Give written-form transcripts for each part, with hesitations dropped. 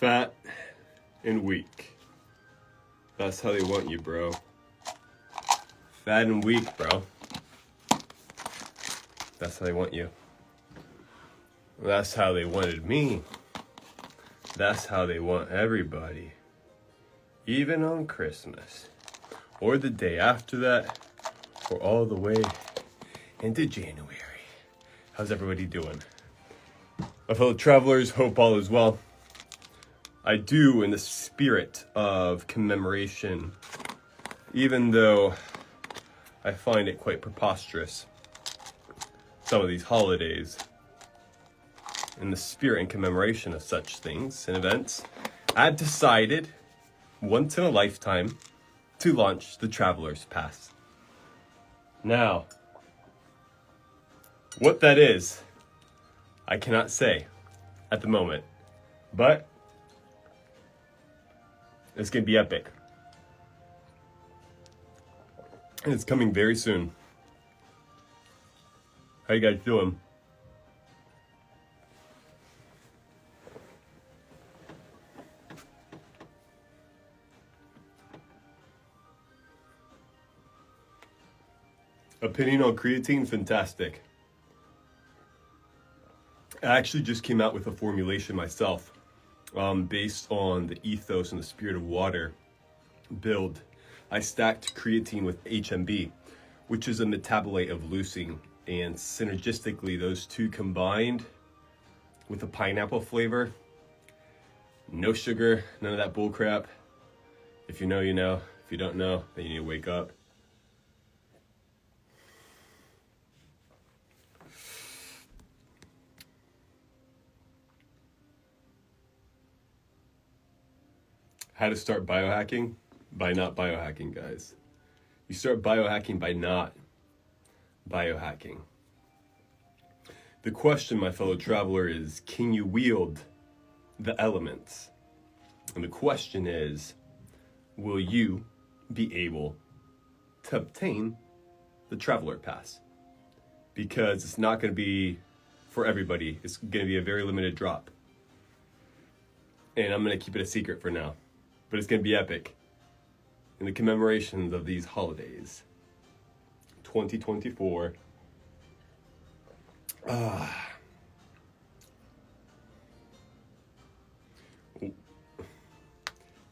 Fat and weak. That's how they want you, bro. Fat and weak, bro. That's how they want you. That's how they wanted me. That's how they want everybody. Even on Christmas. Or the day after that. Or all the way into January. How's everybody doing? My fellow travelers, hope all is well. I do, in the spirit of commemoration, even though I find it quite preposterous, some of these holidays, in the spirit and commemoration of such things and events, I've decided, once in a lifetime, to launch the Traveler's Pass. Now, what that is, I cannot say at the moment, but it's going to be epic. And it's coming very soon. How you guys doing? Opinion on creatine? Fantastic. I actually just came out with a formulation myself, based on the ethos and the spirit of water build. I stacked creatine with HMB, which is a metabolite of leucine, and synergistically those two combined with a pineapple flavor, no sugar, none of that bull crap. If you know, you know. If you don't know, then you need to wake up. How to start biohacking? By not biohacking, guys. You start biohacking by not biohacking. The question, my fellow traveler, is can you wield the elements? And the question is, will you be able to obtain the Traveler Pass? Because it's not going to be for everybody. It's going to be a very limited drop. And I'm going to keep it a secret for now. But it's going to be epic in the commemorations of these holidays. 2024.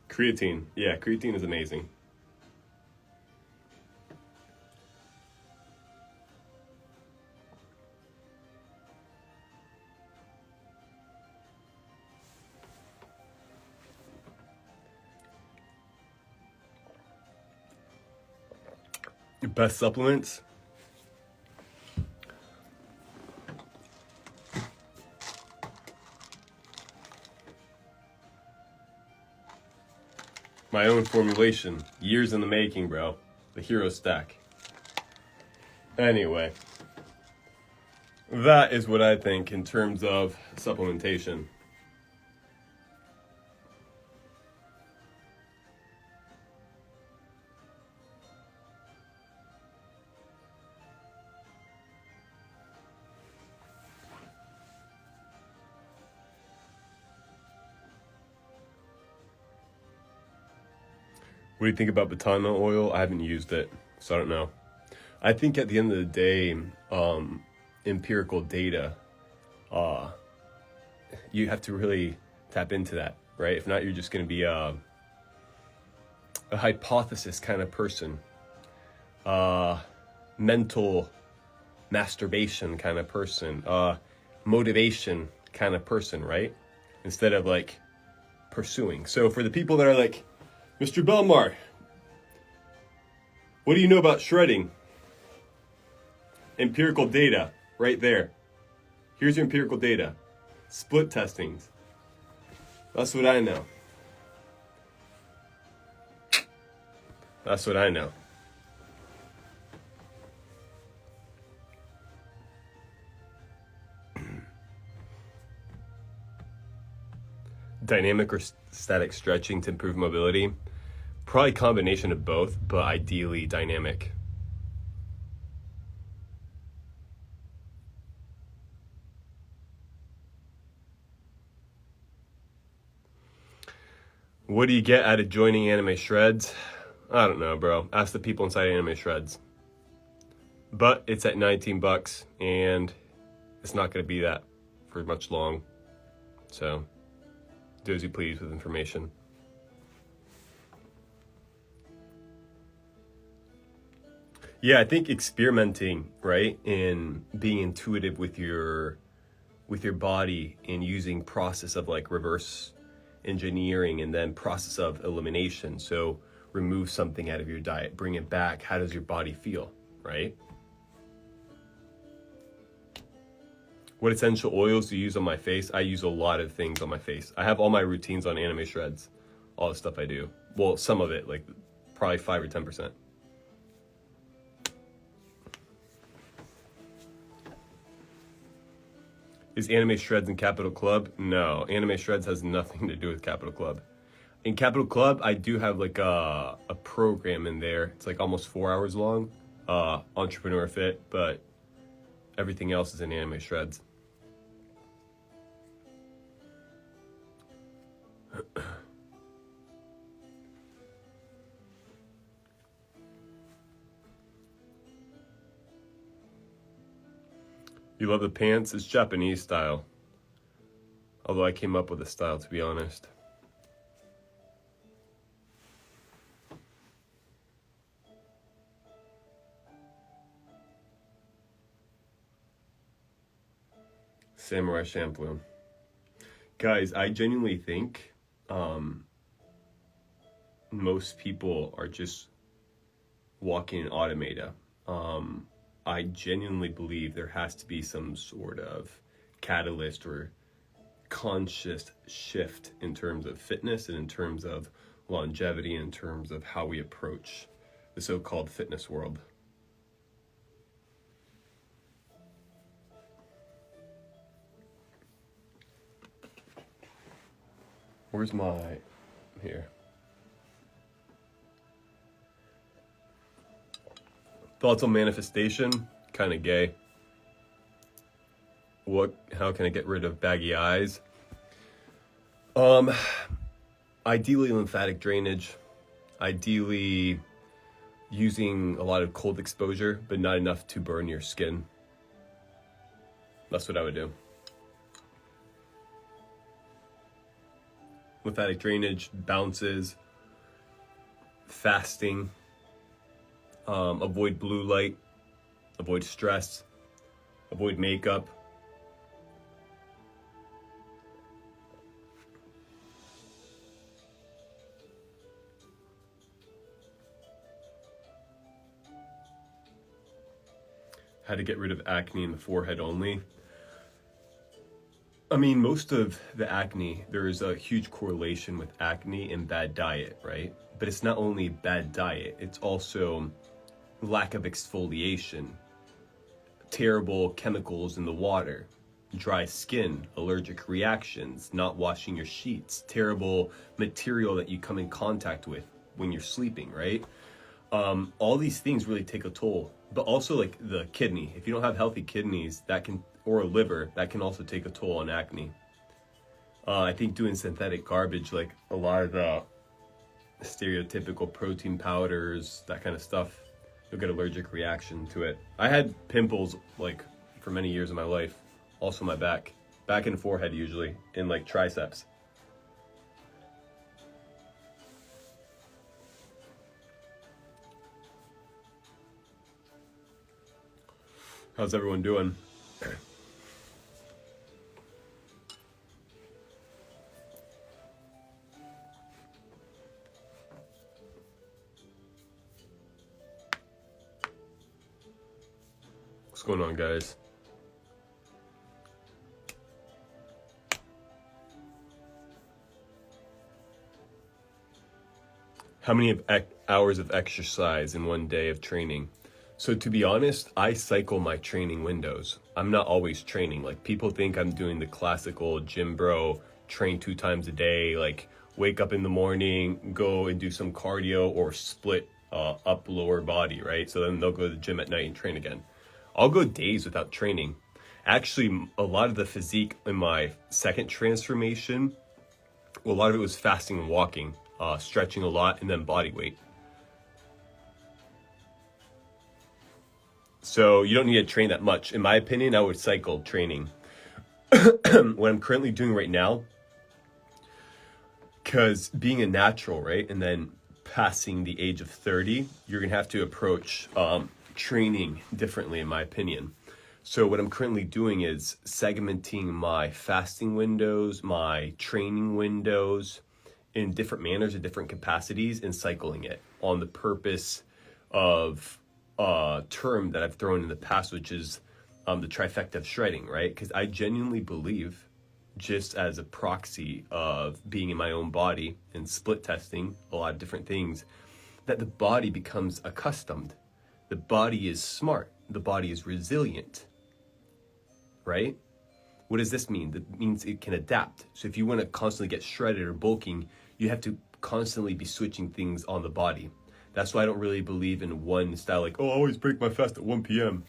Creatine. Yeah, creatine is amazing. Best supplements? My own formulation. Years in the making, bro. The Hero Stack. Anyway. That is what I think in terms of supplementation. What do you think about Batana oil? I haven't used it, so I don't know. I think at the end of the day, empirical data, you have to really tap into that, right? If not, you're just going to be a hypothesis kind of person, mental masturbation kind of person, motivation kind of person, right? Instead of like pursuing. So for the people that are like, Mr. Belmar, what do you know about shredding? Empirical data, right there. Here's your empirical data. Split testings. That's what I know. That's what I know. Dynamic or static stretching to improve mobility? Probably a combination of both, but ideally dynamic. What do you get out of joining Anime Shreds? I don't know, bro. Ask the people inside Anime Shreds. But it's at 19 bucks, and it's not going to be that for much long. So, do as you please with information. Yeah, I think experimenting, right, and being intuitive with your body and using process of like reverse engineering and then process of elimination. So remove something out of your diet, bring it back. How does your body feel, right? What essential oils do you use on my face? I use a lot of things on my face. I have all my routines on Anime Shreds, all the stuff I do. Well, some of it, like probably 5 or 10%. Is Anime Shreds in Capital Club? No, Anime Shreds has nothing to do with Capital Club. In Capital Club, I do have like a program in there. It's like almost 4 hours long, Entrepreneur Fit, but everything else is in Anime Shreds. You love the pants? It's Japanese style. Although I came up with a style, to be honest. Samurai Champloo. Guys, I genuinely think most people are just walking in automata. I genuinely believe there has to be some sort of catalyst or conscious shift in terms of fitness and in terms of longevity, in terms of how we approach the so-called fitness world. Where's my... here. Thoughts on manifestation? Kind of gay. How can I get rid of baggy eyes? Ideally lymphatic drainage. Ideally using a lot of cold exposure, but not enough to burn your skin. That's what I would do. Lymphatic drainage, bounces, fasting, avoid blue light, avoid stress, avoid makeup. How to get rid of acne in the forehead only. I mean, most of the acne, there is a huge correlation with acne and bad diet, right? But it's not only bad diet, it's also lack of exfoliation, terrible chemicals in the water, dry skin, allergic reactions, not washing your sheets, terrible material that you come in contact with when you're sleeping, right? All these things really take a toll. But also like the kidney, if you don't have healthy kidneys, that can, or a liver, that can also take a toll on acne. I think doing synthetic garbage, like a lot of the stereotypical protein powders, that kind of stuff, you'll get allergic reaction to it. I had pimples like for many years of my life, also my back and forehead usually, and like triceps. How's everyone doing? What's going on, guys? How many hours of exercise in one day of training? So to be honest, I cycle my training windows. I'm not always training. Like people think I'm doing the classical gym bro, train 2 times a day, like wake up in the morning, go and do some cardio or split up lower body, right? So then they'll go to the gym at night and train again. I'll go days without training. Actually, a lot of the physique in my second transformation, well, a lot of it was fasting and walking. stretching a lot, and then body weight. So you don't need to train that much. In my opinion, I would cycle training. What I'm currently doing right now, because being a natural, right, and then passing the age of 30, you're going to have to approach training differently, in my opinion. So what I'm currently doing is segmenting my fasting windows, my training windows in different manners and different capacities, and cycling it on the purpose of a term that I've thrown in the past, which is the trifecta of shredding, right? Because I genuinely believe, just as a proxy of being in my own body and split testing a lot of different things, that the body becomes accustomed. The body is smart. The body is resilient, right? What does this mean? That means it can adapt. So if you want to constantly get shredded or bulking, you have to constantly be switching things on the body. That's why I don't really believe in one style, like, oh, I always break my fast at 1 p.m.,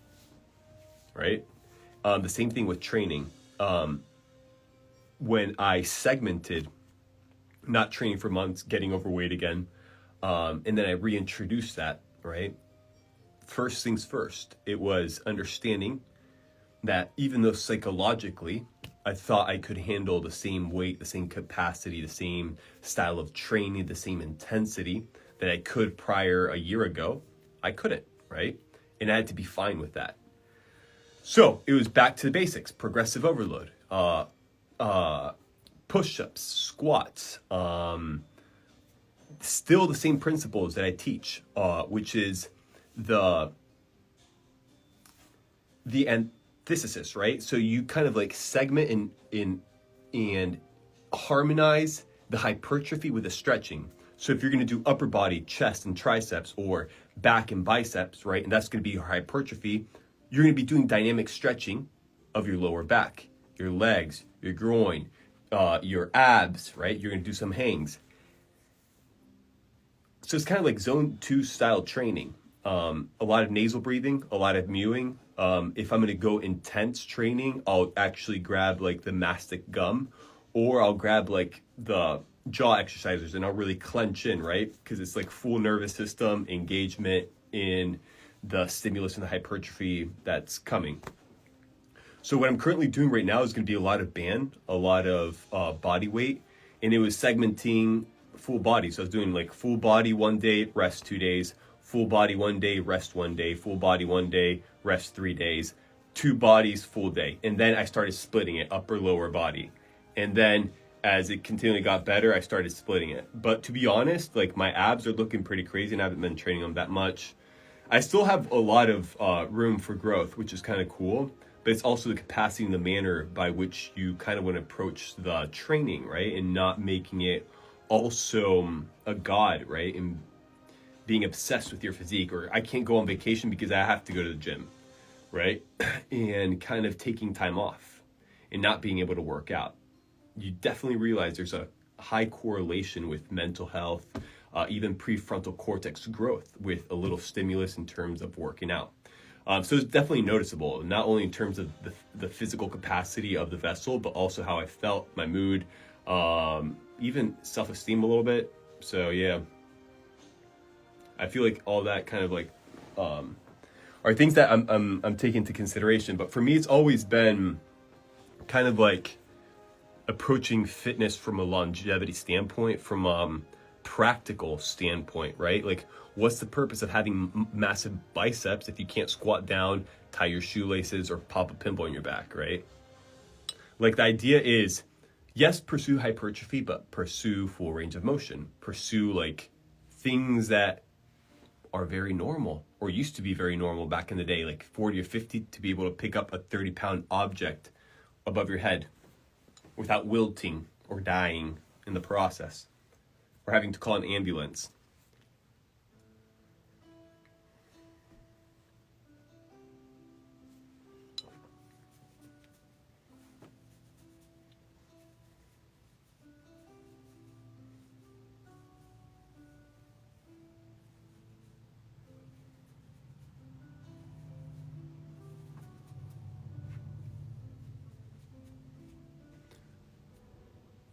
right? The same thing with training. When I segmented, not training for months, getting overweight again, and then I reintroduced that, right? First things first, it was understanding that even though psychologically I thought I could handle the same weight, the same capacity, the same style of training, the same intensity that I could prior a year ago, I couldn't, right? And I had to be fine with that. So it was back to the basics: progressive overload, push-ups, squats, still the same principles that I teach, which is the antithesis, right? So you kind of like segment and harmonize the hypertrophy with the stretching. So if you're going to do upper body, chest and triceps, or back and biceps, right, and that's going to be your hypertrophy, you're going to be doing dynamic stretching of your lower back, your legs, your groin, your abs, right? You're going to do some hangs. So it's kind of like zone 2 style training. A lot of nasal breathing, a lot of mewing. If I'm going to go intense training, I'll actually grab like the mastic gum, or I'll grab like the jaw exercisers and I'll really clench in, right? Because it's like full nervous system engagement in the stimulus and the hypertrophy that's coming. So what I'm currently doing right now is going to be a lot of band, a lot of body weight, and it was segmenting full body. So I was doing like full body 1 day, rest 2 days, full body 1 day, rest 1 day, full body 1 day, rest 3 days, 2 bodies, full day. And then I started splitting it, upper, lower body. And then as it continually got better, I started splitting it. But to be honest, like my abs are looking pretty crazy and I haven't been training them that much. I still have a lot of room for growth, which is kind of cool. But it's also the capacity and the manner by which you kind of want to approach the training, right? And not making it also a god, right? And being obsessed with your physique, or I can't go on vacation because I have to go to the gym, right? And kind of taking time off and not being able to work out. You definitely realize there's a high correlation with mental health, even prefrontal cortex growth with a little stimulus in terms of working out. So it's definitely noticeable, not only in terms of the physical capacity of the vessel, but also how I felt, my mood, even self-esteem a little bit. So yeah, I feel like all that kind of like are things that I'm taking into consideration. But for me, it's always been kind of like approaching fitness from a longevity standpoint, from practical standpoint, right? Like, what's the purpose of having massive biceps if you can't squat down, tie your shoelaces, or pop a pimple in your back, right? Like, the idea is, yes, pursue hypertrophy, but pursue full range of motion. Pursue like things that are very normal, or used to be very normal back in the day, like 40 or 50, to be able to pick up a 30-pound object above your head without wilting or dying in the process, or having to call an ambulance.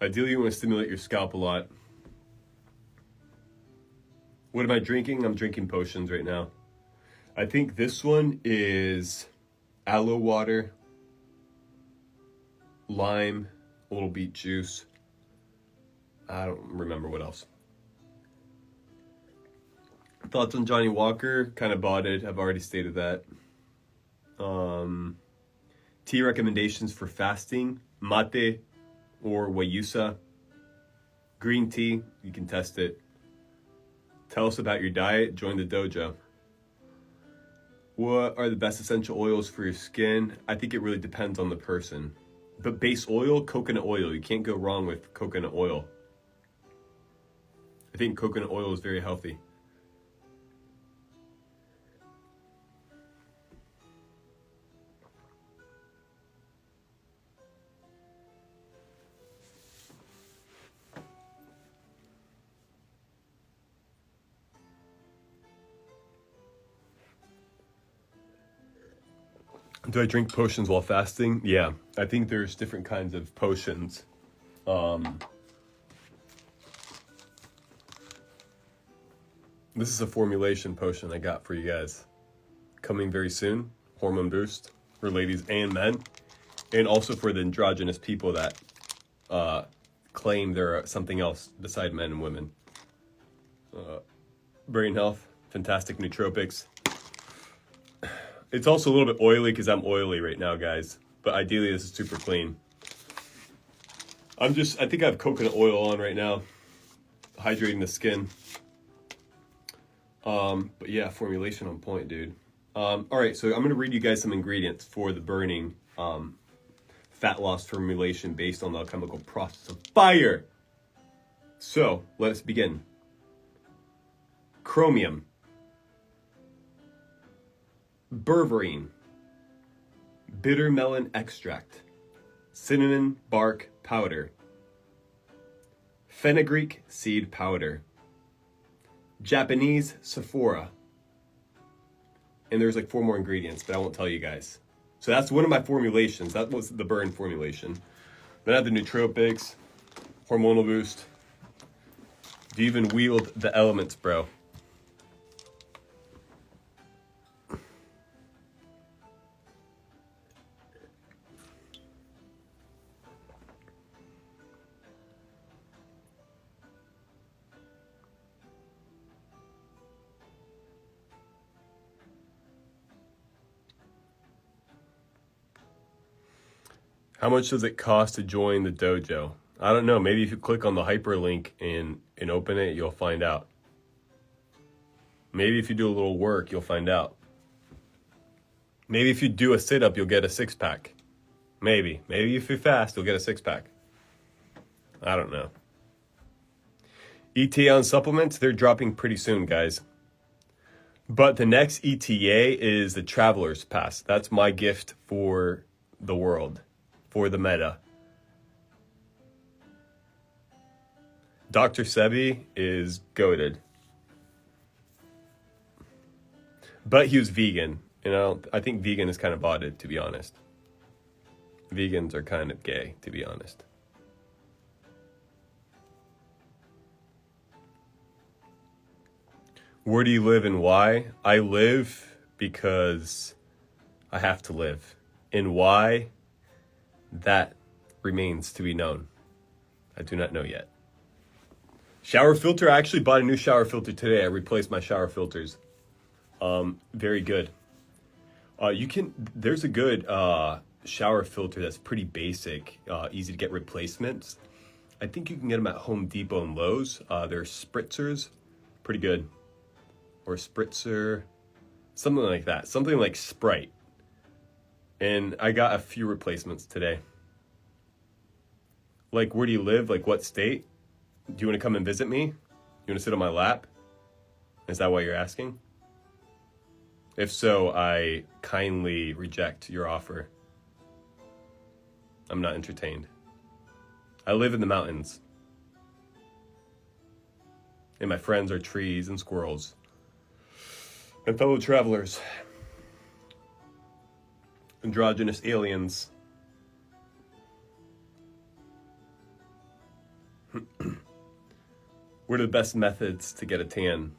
Ideally, you want to stimulate your scalp a lot. What am I drinking? I'm drinking potions right now. I think this one is aloe water, lime, a little beet juice. I don't remember what else. Thoughts on Johnny Walker? Kind of bought it. I've already stated that. Tea recommendations for fasting: mate or guayusa. Green tea, you can test it. Tell us about your diet. Join the dojo. What are the best essential oils for your skin? I think it really depends on the person. But base oil, coconut oil. You can't go wrong with coconut oil. I think coconut oil is very healthy. Do I drink potions while fasting? Yeah, I think there's different kinds of potions. This is a formulation potion I got for you guys. Coming very soon. Hormone boost for ladies and men. And also for the androgynous people that claim they're something else beside men and women. Brain health, fantastic nootropics. It's also a little bit oily because I'm oily right now, guys. But ideally, this is super clean. I think I have coconut oil on right now. Hydrating the skin. But yeah, formulation on point, dude. All right, so I'm going to read you guys some ingredients for the burning fat loss formulation based on the alchemical process of fire. So, let's begin. Chromium. Berberine, bitter melon extract, cinnamon bark powder, fenugreek seed powder, Japanese Sephora, and there's like 4 more ingredients, but I won't tell you guys. So that's one of my formulations. That was the burn formulation. Then I have the nootropics, hormonal boost. Do you even wield the elements, bro? How much does it cost to join the dojo? I don't know. Maybe if you click on the hyperlink and open it, you'll find out. Maybe if you do a little work, you'll find out. Maybe if you do a sit-up, you'll get a 6-pack. Maybe. Maybe if you fast, you'll get a 6-pack. I don't know. ETA on supplements, they're dropping pretty soon, guys. But the next ETA is the Traveler's Pass. That's my gift for the world. For the meta. Dr. Sebi is goated. But he was vegan. I think vegan is kind of botted, to be honest. Vegans are kind of gay, to be honest. Where do you live and why? I live because I have to live. And why? That remains to be known. I do not know yet. Shower filter. I actually bought a new shower filter today. I replaced my shower filters. Very good. There's a good shower filter that's pretty basic, easy to get replacements. I think you can get them at Home Depot and Lowe's. They're spritzers. Pretty good. Or spritzer. Something like that. Something like Sprite. And I got a few replacements today. Like, where do you live? Like, what state? Do you want to come and visit me? You want to sit on my lap? Is that why you're asking? If so, I kindly reject your offer. I'm not entertained. I live in the mountains. And my friends are trees and squirrels. And fellow travelers. Androgynous aliens. What are the best methods to get a tan?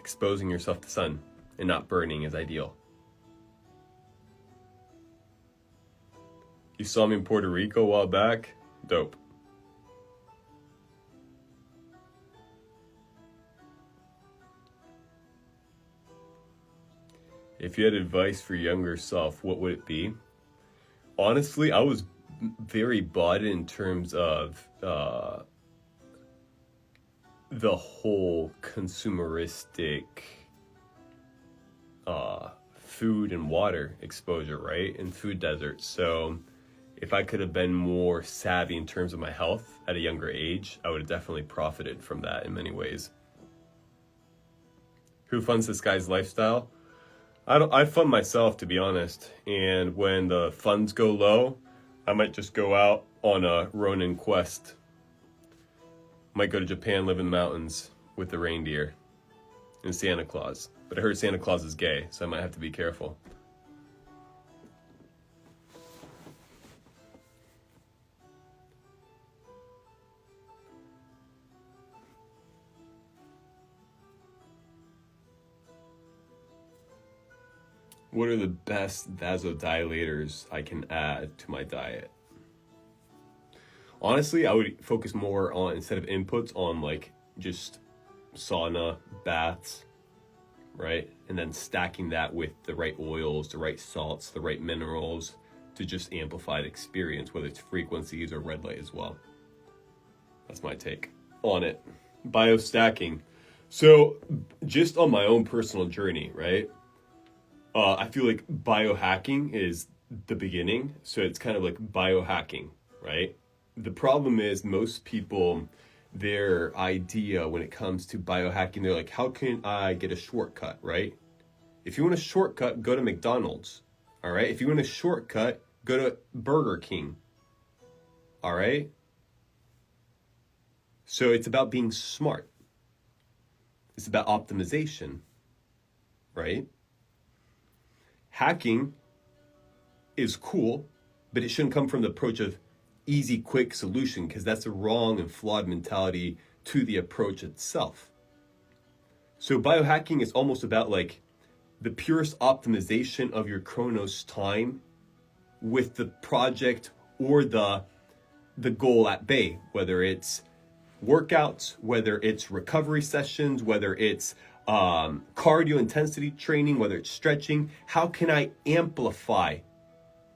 exposing yourself to sun and not burning is ideal. You saw me in Puerto Rico a while back? Dope. If you had advice for your younger self, what would it be? Honestly, I was very bought in terms of the whole consumeristic food and water exposure, right? And food deserts. So if I could have been more savvy in terms of my health at a younger age, I would have definitely profited from that in many ways. Who funds this guy's lifestyle? I fund myself, to be honest. And when the funds go low, I might just go out on a Ronin quest. Might go to Japan, live in the mountains with the reindeer and Santa Claus. But I heard Santa Claus is gay, so I might have to be careful. What are the best vasodilators I can add to my diet? Honestly, I would focus more on, instead of inputs, on like just sauna, baths, right? And then stacking that with the right oils, the right salts, the right minerals to just amplify the experience, whether it's frequencies or red light as well. That's my take on it. Biostacking. So just on my own personal journey, right? I feel like biohacking is the beginning. So it's kind of like biohacking, right? The problem is most people, their idea when it comes to biohacking, they're like, how can I get a shortcut, right? If you want a shortcut, go to McDonald's, all right? If you want a shortcut, go to Burger King, all right? So it's about being smart. It's about optimization, right? Hacking is cool, but it shouldn't come from the approach of easy, quick solution, because that's a wrong and flawed mentality to the approach itself. So biohacking is almost about like the purest optimization of your Chronos time with the project or the goal at bay, whether it's workouts, whether it's recovery sessions, whether it's cardio intensity training, whether it's stretching. How can I amplify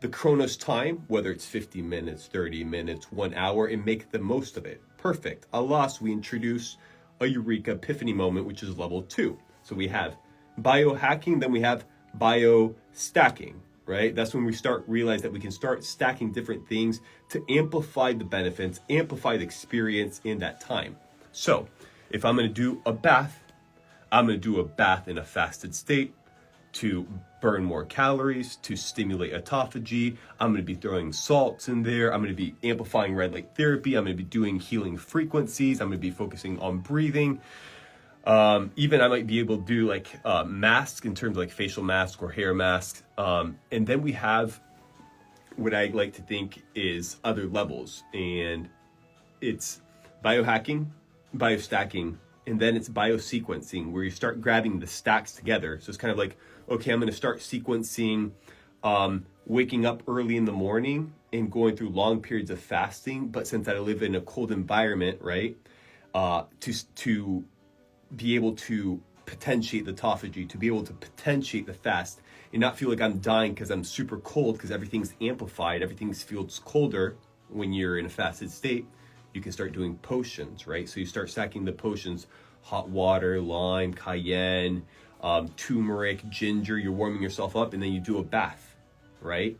the Chronos time, whether it's 50 minutes, 30 minutes, 1 hour, and make the most of it? Perfect. Alas, we introduce a Eureka Epiphany moment, which is level 2. So we have biohacking, then we have biostacking, right? That's when we start realize that we can start stacking different things to amplify the benefits, amplify the experience in that time. So if I'm going to do a bath, I'm going to do a bath in a fasted state to burn more calories, to stimulate autophagy. I'm going to be throwing salts in there. I'm going to be amplifying red light therapy. I'm going to be doing healing frequencies. I'm going to be focusing on breathing. Even I might be able to do like masks in terms of like facial mask or hair masks. And then we have what I like to think is other levels. And it's biohacking, biostacking, and then it's biosequencing, where you start grabbing the stacks together. So it's kind of like, okay, I'm going to start sequencing waking up early in the morning and going through long periods of fasting. But since I live in a cold environment, right, to be able to potentiate the autophagy, to be able to potentiate the fast and not feel like I'm dying because I'm super cold, because everything's amplified, everything feels colder when you're in a fasted state. You can start doing potions, right? So you start stacking the potions, hot water, lime, cayenne, turmeric, ginger. You're warming yourself up, and then you do a bath, right?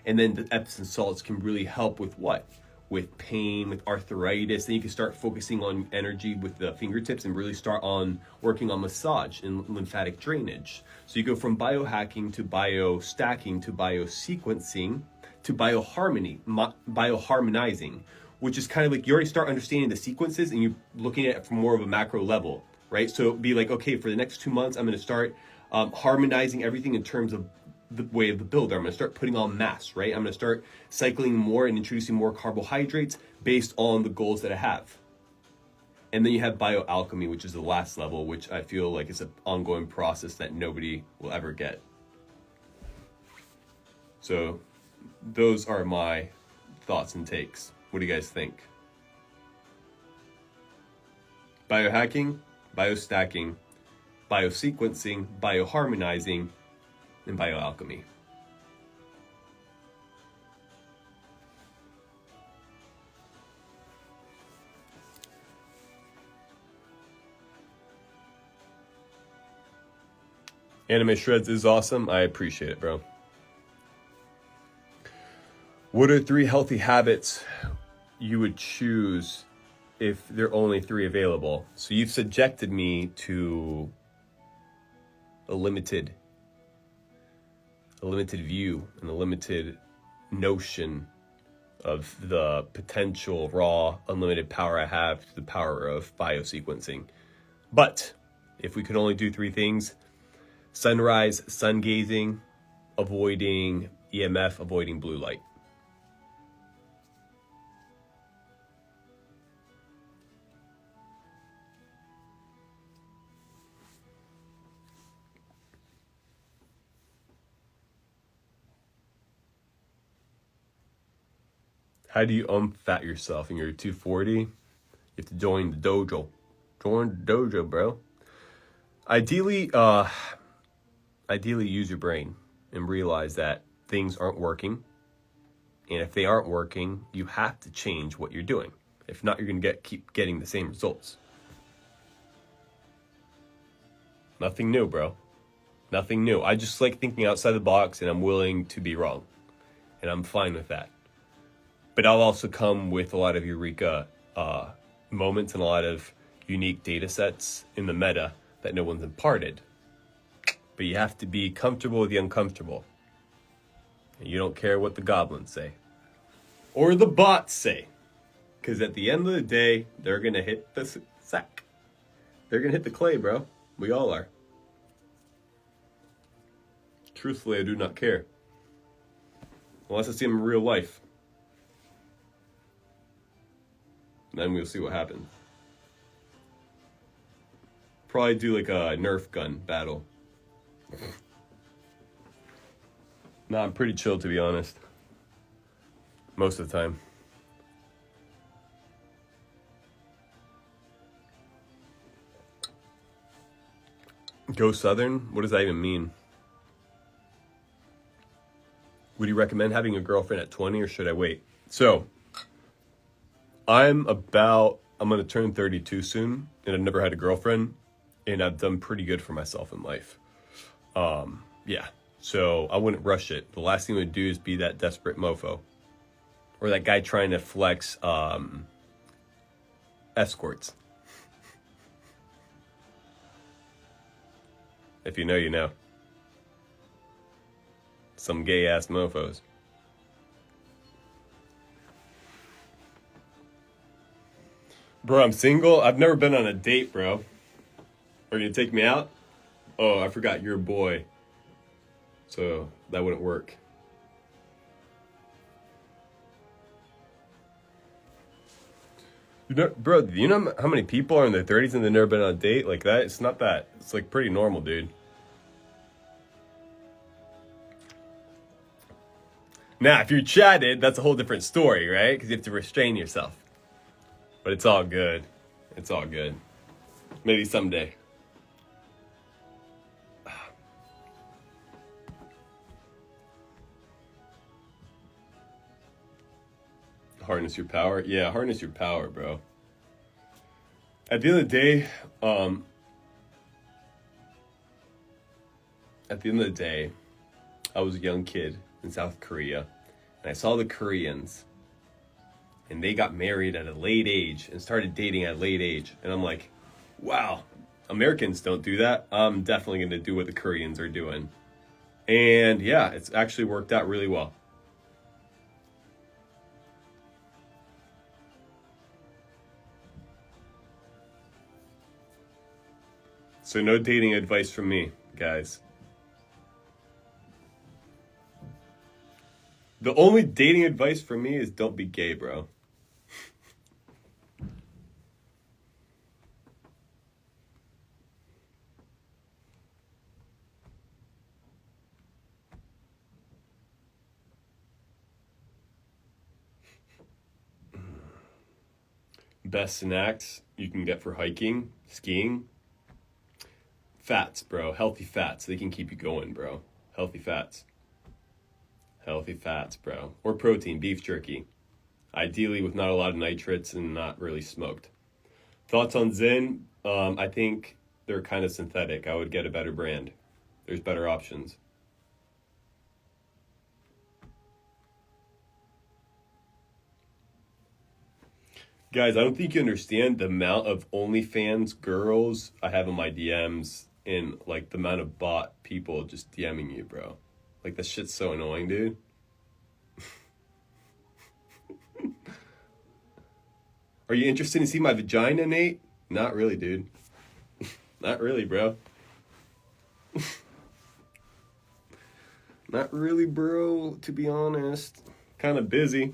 And then the Epsom salts can really help with what? With pain, with arthritis. Then you can start focusing on energy with the fingertips and really start on working on massage and lymphatic drainage. So you go from biohacking to biostacking to biosequencing to bioharmonizing, which is kind of like you already start understanding the sequences and you're looking at it from more of a macro level, right? So it'd be like, okay, for the next 2 months, I'm going to start harmonizing everything in terms of the way of the builder. I'm going to start putting on mass, right? I'm going to start cycling more and introducing more carbohydrates based on the goals that I have. And then you have bioalchemy, which is the last level, which I feel like is an ongoing process that nobody will ever get. So those are my thoughts and takes. What do you guys think? Biohacking, biostacking, biosequencing, bioharmonizing, and bioalchemy. Anime Shreds is awesome. I appreciate it, bro. What are 3 healthy habits you would choose if there are only 3 available? So you've subjected me to a limited view and a limited notion of the potential raw unlimited power I have to the power of biosequencing. But if we could only do 3 things: sunrise, sun gazing, avoiding EMF, avoiding blue light. How do you unfat yourself? And you're 240, you have to join the dojo. Join the dojo, bro. Ideally use your brain and realize that things aren't working. And if they aren't working, you have to change what you're doing. If not, you're going to keep getting the same results. Nothing new, bro. Nothing new. I just like thinking outside the box, and I'm willing to be wrong. And I'm fine with that. But I'll also come with a lot of eureka moments and a lot of unique data sets in the meta that no one's imparted. But you have to be comfortable with the uncomfortable. And you don't care what the goblins say. Or the bots say. Because at the end of the day, they're going to hit the sack. They're going to hit the clay, bro. We all are. Truthfully, I do not care. Unless I see them in real life. Then we'll see what happens. Probably do like a Nerf gun battle. Nah, I'm pretty chill, to be honest. Most of the time. Go Southern? What does that even mean? Would you recommend having a girlfriend at 20, or should I wait? So, I'm going to turn 32 soon, and I've never had a girlfriend, and I've done pretty good for myself in life. Yeah, so I wouldn't rush it. The last thing I would do is be that desperate mofo. Or that guy trying to flex escorts. If you know, you know. Some gay-ass mofos. Bro, I'm single. I've never been on a date, bro. Are you gonna take me out? Oh, I forgot you're a boy. So that wouldn't work. Bro, do you know how many people are in their 30s and they've never been on a date? Like that? It's not that. It's like pretty normal, dude. Now, if you're chatted, that's a whole different story, right? Because you have to restrain yourself. But it's all good. It's all good. Maybe someday. Harness your power? Yeah, harness your power, bro. At the end of the day, I was a young kid in South Korea, and I saw the Koreans, and they got married at a late age and started dating at a late age. And I'm like, wow, Americans don't do that. I'm definitely going to do what the Koreans are doing. And yeah, it's actually worked out really well. So no dating advice from me, guys. The only dating advice from me is don't be gay, bro. Best snacks you can get for hiking, skiing. Fats, bro. Healthy fats. They can keep you going, bro. Healthy fats. Healthy fats, bro. Or protein, beef jerky. Ideally with not a lot of nitrates and not really smoked. Thoughts on Zyn? I think they're kind of synthetic. I would get a better brand. There's better options. Guys, I don't think you understand the amount of OnlyFans girls I have in my DMs and like the amount of bot people just DMing you, bro. Like that shit's so annoying, dude. Are you interested in seeing my vagina, Nate? Not really, dude. Not really, bro. Not really, bro, to be honest. Kind of busy.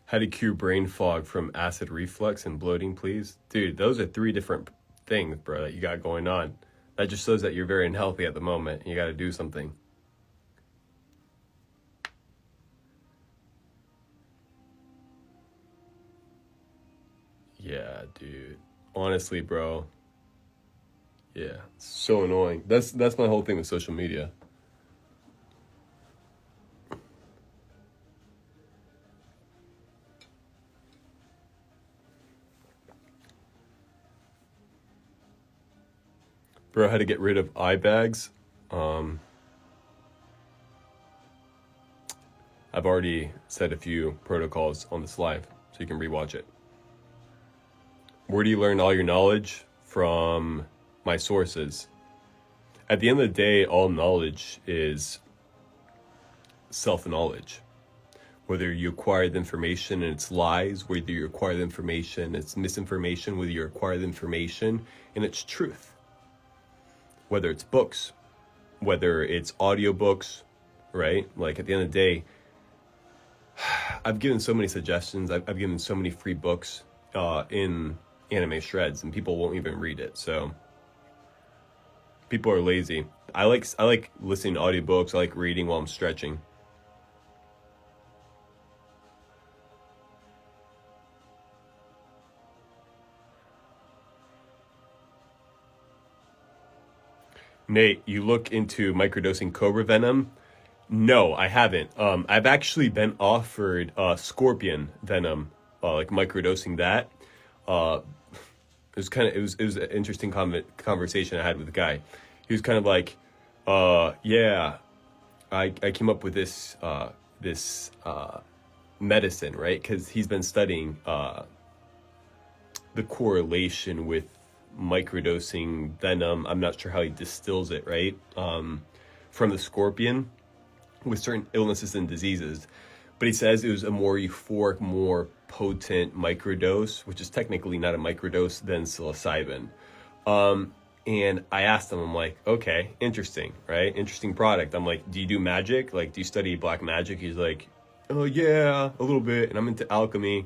How to cure brain fog from acid reflux and bloating, please? Dude, those are 3 different things, bro, that you got going on. That just shows that you're very unhealthy at the moment. And you got to do something. Yeah, dude. Honestly, bro. Yeah, it's so annoying. That's my whole thing with social media. Bro, how to get rid of eye bags. I've already said a few protocols on this live, so you can rewatch it. Where do you learn all your knowledge? From my sources. At the end of the day, all knowledge is self-knowledge. Whether you acquire the information and it's lies, whether you acquire the information, it's misinformation, whether you acquire the information and it's truth. Whether it's books, whether it's audiobooks, right? Like at the end of the day, I've given so many suggestions. I've given so many free books in anime shreds, and people won't even read it. So people are lazy. I like listening to audiobooks. I like reading while I'm stretching. Nate, you look into microdosing cobra venom? No, I haven't. I've actually been offered scorpion venom, like microdosing that. It was an interesting conversation I had with the guy. He was kind of like, yeah, I came up with this medicine, right? Because he's been studying the correlation with microdosing venom. I'm not sure how he distills it, right? From the scorpion with certain illnesses and diseases. But he says it was a more euphoric, more potent microdose, which is technically not a microdose than psilocybin. And I asked him, I'm like, okay, interesting, right? Interesting product. I'm like, do you do magic? Like, do you study black magic? He's like, oh yeah, a little bit. And I'm into alchemy.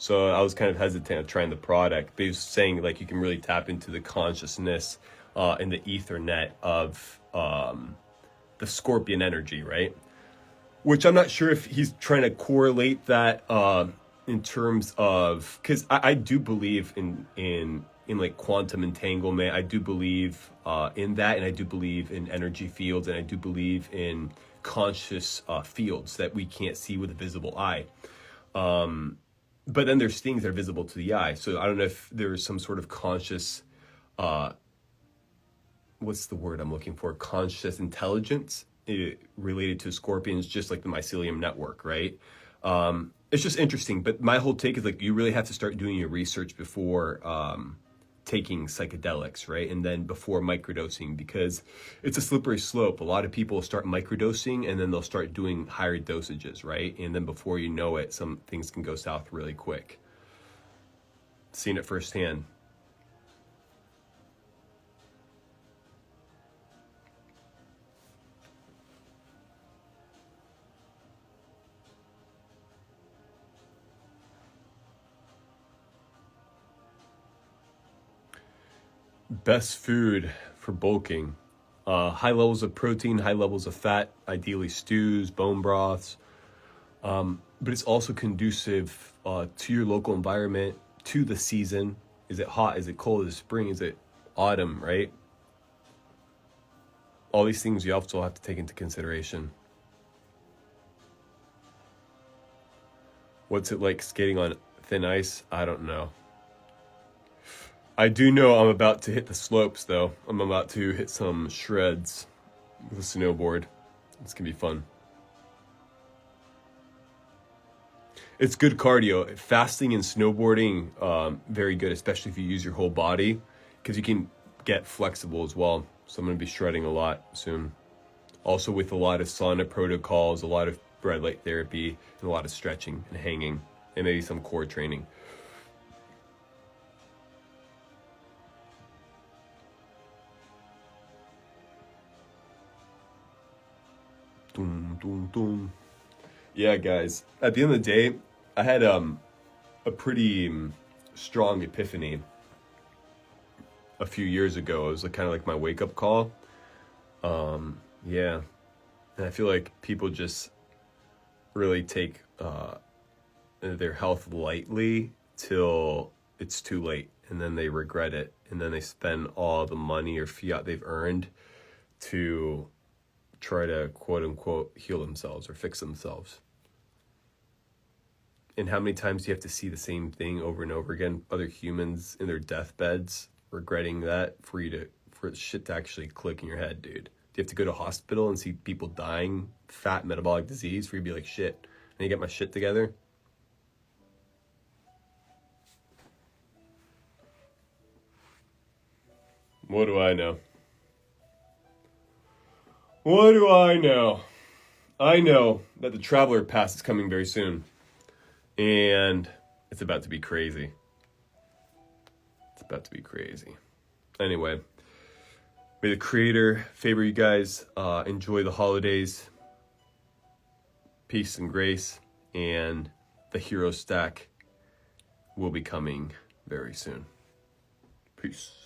So I was kind of hesitant of trying the product, but he was saying like you can really tap into the consciousness and the ethernet of the scorpion energy, right? Which I'm not sure if he's trying to correlate that in terms of, because I do believe in like quantum entanglement. I do believe in that, and I do believe in energy fields, and I do believe in conscious fields that we can't see with a visible eye. But then there's things that are visible to the eye. So I don't know if there's some sort of conscious, what's the word I'm looking for? Conscious intelligence related to scorpions, just like the mycelium network, right? It's just interesting. But my whole take is like, you really have to start doing your research before taking psychedelics, right? And then before microdosing, because it's a slippery slope. A lot of people start microdosing and then they'll start doing higher dosages, right? And then before you know it, some things can go south really quick. Seen it firsthand. Best food for bulking. High levels of protein, high levels of fat, ideally stews, bone broths. But it's also conducive to your local environment, to the season. Is it hot? Is it cold? Is it spring? Is it autumn, right? All these things you also have to take into consideration. What's it like skating on thin ice? I don't know. I do know I'm about to hit the slopes, though. I'm about to hit some shreds with a snowboard. It's going to be fun. It's good cardio. Fasting and snowboarding, very good, especially if you use your whole body, because you can get flexible as well. So I'm going to be shredding a lot soon. Also with a lot of sauna protocols, a lot of red light therapy, and a lot of stretching and hanging, and maybe some core training. Doom, doom, doom. Yeah, guys. At the end of the day, I had a pretty strong epiphany a few years ago. It was kind of like my wake-up call. Yeah. And I feel like people just really take their health lightly till it's too late. And then they regret it. And then they spend all the money or fiat they've earned to try to quote-unquote heal themselves or fix themselves. And how many times do you have to see the same thing over and over again? Other humans in their deathbeds regretting that for shit to actually click in your head, dude. Do you have to go to a hospital and see people dying, fat metabolic disease, for you to be like, shit, I need to get my shit together? What do I know? What do I know? I know that the Traveler Pass is coming very soon. And it's about to be crazy. It's about to be crazy. Anyway, may the Creator favor you guys. Enjoy the holidays. Peace and grace. And the Hero Stack will be coming very soon. Peace.